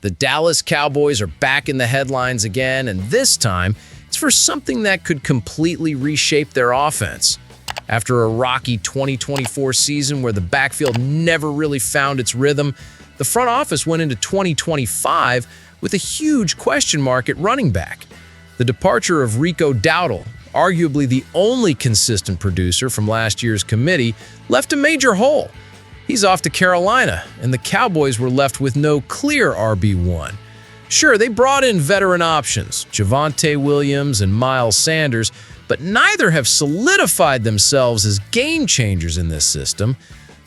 The Dallas Cowboys are back in the headlines again, and this time, it's for something that could completely reshape their offense. After a rocky 2024 season where the backfield never really found its rhythm, the front office went into 2025 with a huge question mark at running back. The departure of Rico Dowdle, arguably the only consistent producer from last year's committee, left a major hole. He's off to Carolina, and the Cowboys were left with no clear RB1. Sure, they brought in veteran options, Javonte Williams and Miles Sanders, but neither have solidified themselves as game changers in this system.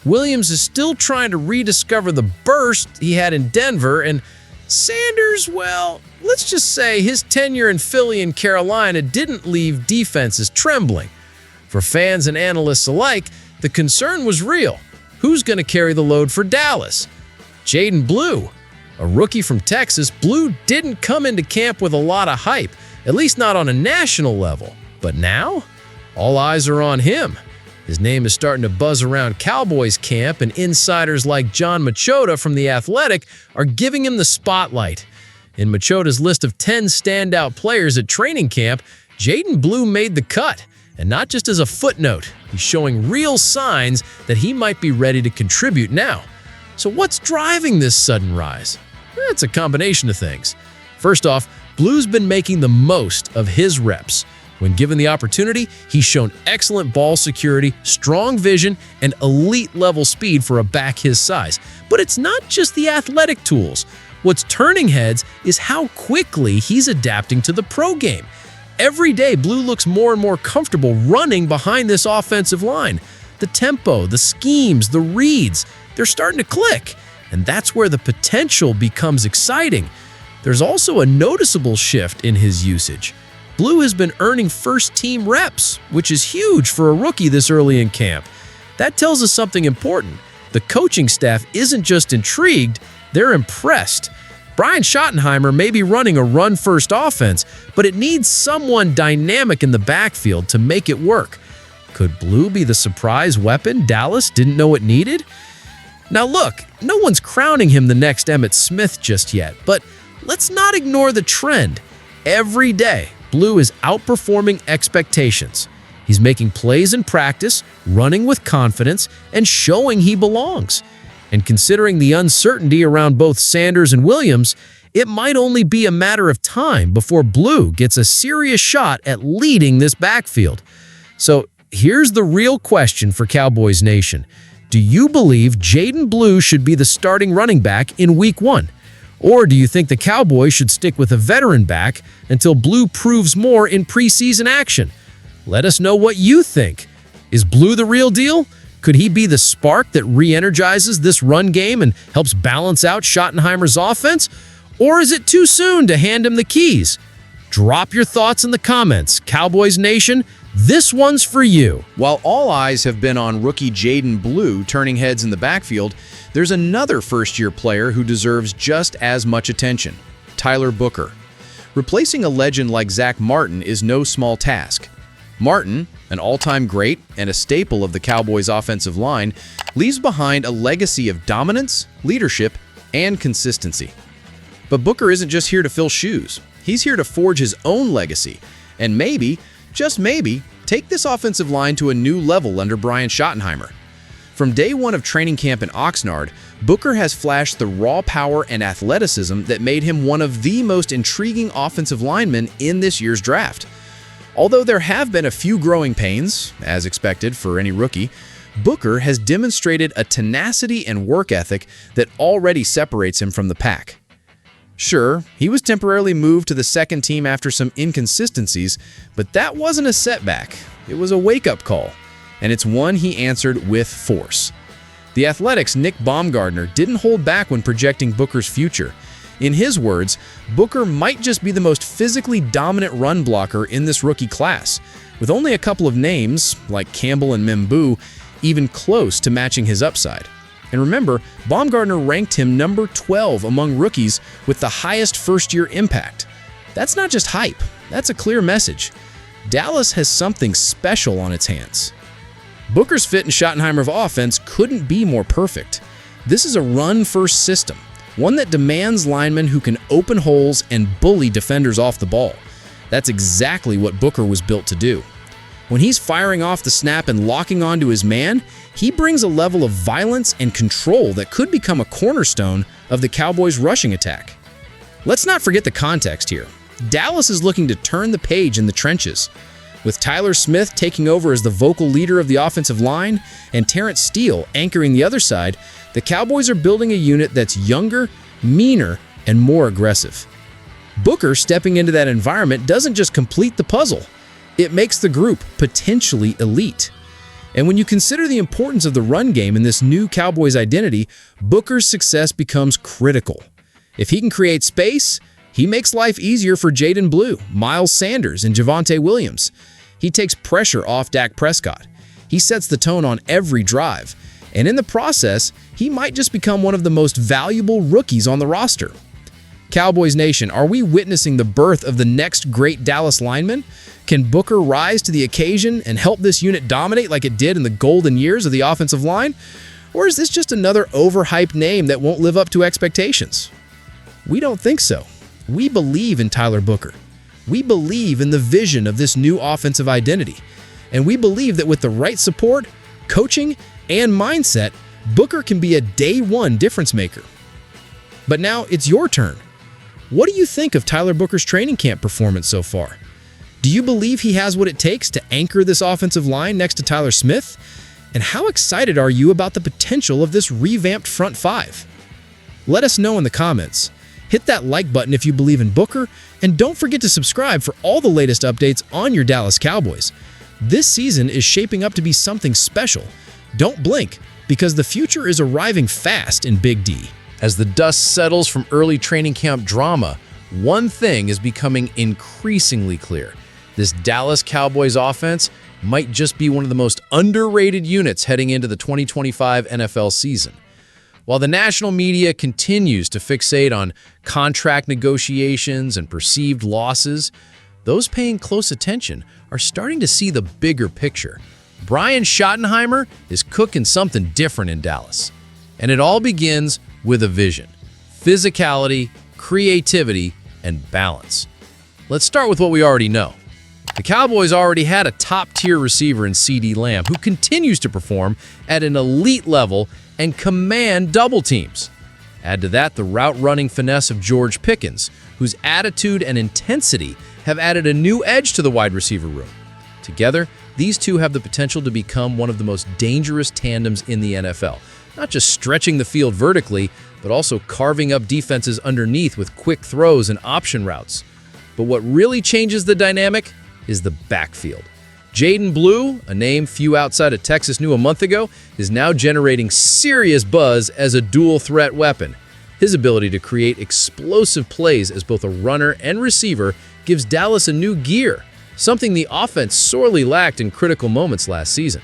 Williams is still trying to rediscover the burst he had in Denver, and Sanders, well, let's just say his tenure in Philly and Carolina didn't leave defenses trembling. For fans and analysts alike, the concern was real. Who's going to carry the load for Dallas? Jaden Blue, a rookie from Texas. Blue didn't come into camp with a lot of hype, at least not on a national level. But now, all eyes are on him. His name is starting to buzz around Cowboys camp, and insiders like John Machota from The Athletic are giving him the spotlight. In Machota's list of 10 standout players at training camp, Jaden Blue made the cut. And not just as a footnote, he's showing real signs that he might be ready to contribute now. So what's driving this sudden rise? It's a combination of things. First off, Blue's been making the most of his reps. When given the opportunity, he's shown excellent ball security, strong vision, and elite-level speed for a back his size. But it's not just the athletic tools. What's turning heads is how quickly he's adapting to the pro game. Every day, Blue looks more and more comfortable running behind this offensive line. The tempo, the schemes, the reads, they're starting to click. And that's where the potential becomes exciting. There's also a noticeable shift in his usage. Blue has been earning first-team reps, which is huge for a rookie this early in camp. That tells us something important. The coaching staff isn't just intrigued, they're impressed. Brian Schottenheimer may be running a run-first offense, but it needs someone dynamic in the backfield to make it work. Could Blue be the surprise weapon Dallas didn't know it needed? Now look, no one's crowning him the next Emmitt Smith just yet, but let's not ignore the trend. Every day, Blue is outperforming expectations. He's making plays in practice, running with confidence, and showing he belongs. And considering the uncertainty around both Sanders and Williams, it might only be a matter of time before Blue gets a serious shot at leading this backfield. So here's the real question for Cowboys Nation. Do you believe Jaden Blue should be the starting running back in Week 1? Or do you think the Cowboys should stick with a veteran back until Blue proves more in preseason action? Let us know what you think. Is Blue the real deal? Could he be the spark that re-energizes this run game and helps balance out Schottenheimer's offense? Or is it too soon to hand him the keys? Drop your thoughts in the comments. Cowboys Nation, this one's for you. While all eyes have been on rookie Jaden Blue turning heads in the backfield, there's another first-year player who deserves just as much attention, Tyler Booker. Replacing a legend like Zach Martin is no small task. Martin, an all-time great and a staple of the Cowboys' offensive line, leaves behind a legacy of dominance, leadership, and consistency. But Booker isn't just here to fill shoes. He's here to forge his own legacy and maybe, just maybe, take this offensive line to a new level under Brian Schottenheimer. From day one of training camp in Oxnard, Booker has flashed the raw power and athleticism that made him one of the most intriguing offensive linemen in this year's draft. Although there have been a few growing pains, as expected for any rookie, Booker has demonstrated a tenacity and work ethic that already separates him from the pack. Sure, he was temporarily moved to the second team after some inconsistencies, but that wasn't a setback. It was a wake-up call, and it's one he answered with force. The Athletic's Nick Baumgardner didn't hold back when projecting Booker's future. In his words, Booker might just be the most physically dominant run blocker in this rookie class, with only a couple of names, like Campbell and M'Boue, even close to matching his upside. And remember, Baumgardner ranked him number 12 among rookies with the highest first-year impact. That's not just hype, that's a clear message. Dallas has something special on its hands. Booker's fit in Schottenheimer's offense couldn't be more perfect. This is a run-first system, one that demands linemen who can open holes and bully defenders off the ball. That's exactly what Booker was built to do. When he's firing off the snap and locking onto his man, he brings a level of violence and control that could become a cornerstone of the Cowboys' rushing attack. Let's not forget the context here. Dallas is looking to turn the page in the trenches. With Tyler Smith taking over as the vocal leader of the offensive line and Terrence Steele anchoring the other side, the Cowboys are building a unit that's younger, meaner, and more aggressive. Booker stepping into that environment doesn't just complete the puzzle. It makes the group potentially elite. And when you consider the importance of the run game in this new Cowboys identity, Booker's success becomes critical. If he can create space, he makes life easier for Jaden Blue, Miles Sanders, and Javonte Williams. He takes pressure off Dak Prescott. He sets the tone on every drive. And in the process, he might just become one of the most valuable rookies on the roster. Cowboys Nation, are we witnessing the birth of the next great Dallas lineman? Can Booker rise to the occasion and help this unit dominate like it did in the golden years of the offensive line? Or is this just another overhyped name that won't live up to expectations? We don't think so. We believe in Tyler Booker. We believe in the vision of this new offensive identity. And we believe that with the right support, coaching, and mindset, Booker can be a day one difference maker. But now it's your turn. What do you think of Tyler Booker's training camp performance so far? Do you believe he has what it takes to anchor this offensive line next to Tyler Smith? And how excited are you about the potential of this revamped front five? Let us know in the comments. Hit that like button if you believe in Booker, and don't forget to subscribe for all the latest updates on your Dallas Cowboys. This season is shaping up to be something special. Don't blink, because the future is arriving fast in Big D. As the dust settles from early training camp drama, one thing is becoming increasingly clear. This Dallas Cowboys offense might just be one of the most underrated units heading into the 2025 NFL season. While the national media continues to fixate on contract negotiations and perceived losses, those paying close attention are starting to see the bigger picture. Brian Schottenheimer is cooking something different in Dallas. And it all begins with a vision, physicality, creativity, and balance. Let's start with what we already know. The Cowboys already had a top-tier receiver in CeeDee Lamb who continues to perform at an elite level and command double teams. Add to that the route-running finesse of George Pickens, whose attitude and intensity have added a new edge to the wide receiver room. Together, these two have the potential to become one of the most dangerous tandems in the NFL. Not just stretching the field vertically, but also carving up defenses underneath with quick throws and option routes. But what really changes the dynamic is the backfield. Jaden Blue, a name few outside of Texas knew a month ago, is now generating serious buzz as a dual-threat weapon. His ability to create explosive plays as both a runner and receiver gives Dallas a new gear, something the offense sorely lacked in critical moments last season.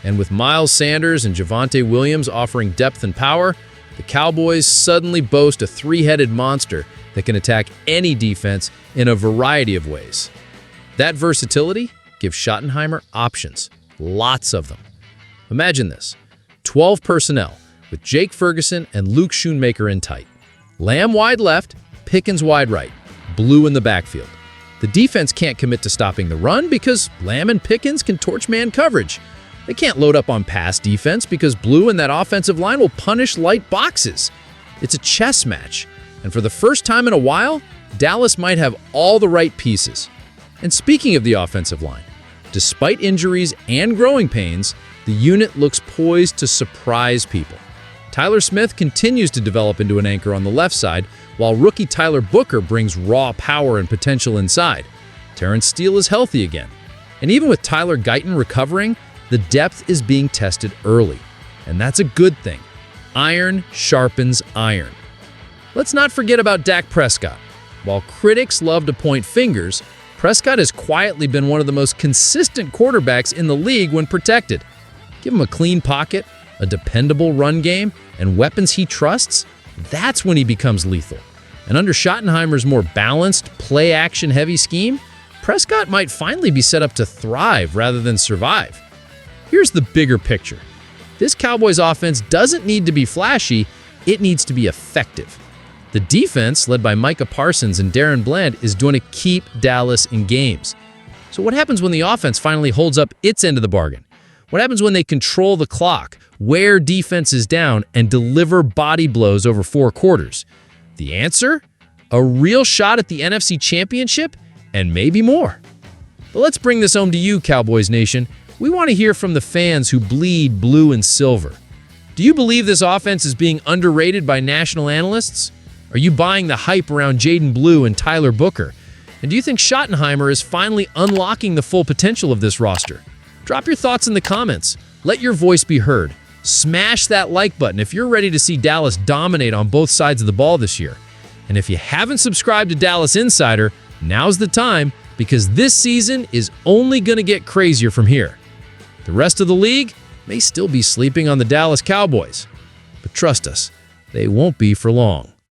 And with Miles Sanders and Javonte Williams offering depth and power, the Cowboys suddenly boast a three-headed monster that can attack any defense in a variety of ways. That versatility gives Schottenheimer options, lots of them. Imagine this, 12 personnel with Jake Ferguson and Luke Schoonmaker in tight. Lamb wide left, Pickens wide right, Blue in the backfield. The defense can't commit to stopping the run because Lamb and Pickens can torch man coverage. They can't load up on pass defense because Blue and that offensive line will punish light boxes. It's a chess match, and for the first time in a while, Dallas might have all the right pieces. And speaking of the offensive line, despite injuries and growing pains, the unit looks poised to surprise people. Tyler Smith continues to develop into an anchor on the left side, while rookie Tyler Booker brings raw power and potential inside. Terrence Steele is healthy again. And even with Tyler Guyton recovering, the depth is being tested early. And that's a good thing. Iron sharpens iron. Let's not forget about Dak Prescott. While critics love to point fingers, Prescott has quietly been one of the most consistent quarterbacks in the league when protected. Give him a clean pocket, a dependable run game, and weapons he trusts, that's when he becomes lethal. And under Schottenheimer's more balanced, play-action-heavy scheme, Prescott might finally be set up to thrive rather than survive. Here's the bigger picture. This Cowboys offense doesn't need to be flashy, it needs to be effective. The defense, led by Micah Parsons and Darren Bland, is going to keep Dallas in games. So what happens when the offense finally holds up its end of the bargain? What happens when they control the clock, wear defenses down, and deliver body blows over 4 quarters? The answer? A real shot at the NFC Championship and maybe more. But let's bring this home to you, Cowboys Nation. We want to hear from the fans who bleed blue and silver. Do you believe this offense is being underrated by national analysts? Are you buying the hype around Jaden Blue and Tyler Booker? And do you think Schottenheimer is finally unlocking the full potential of this roster? Drop your thoughts in the comments. Let your voice be heard. Smash that like button if you're ready to see Dallas dominate on both sides of the ball this year. And if you haven't subscribed to Dallas Insider, now's the time, because this season is only going to get crazier from here. The rest of the league may still be sleeping on the Dallas Cowboys. But trust us, they won't be for long.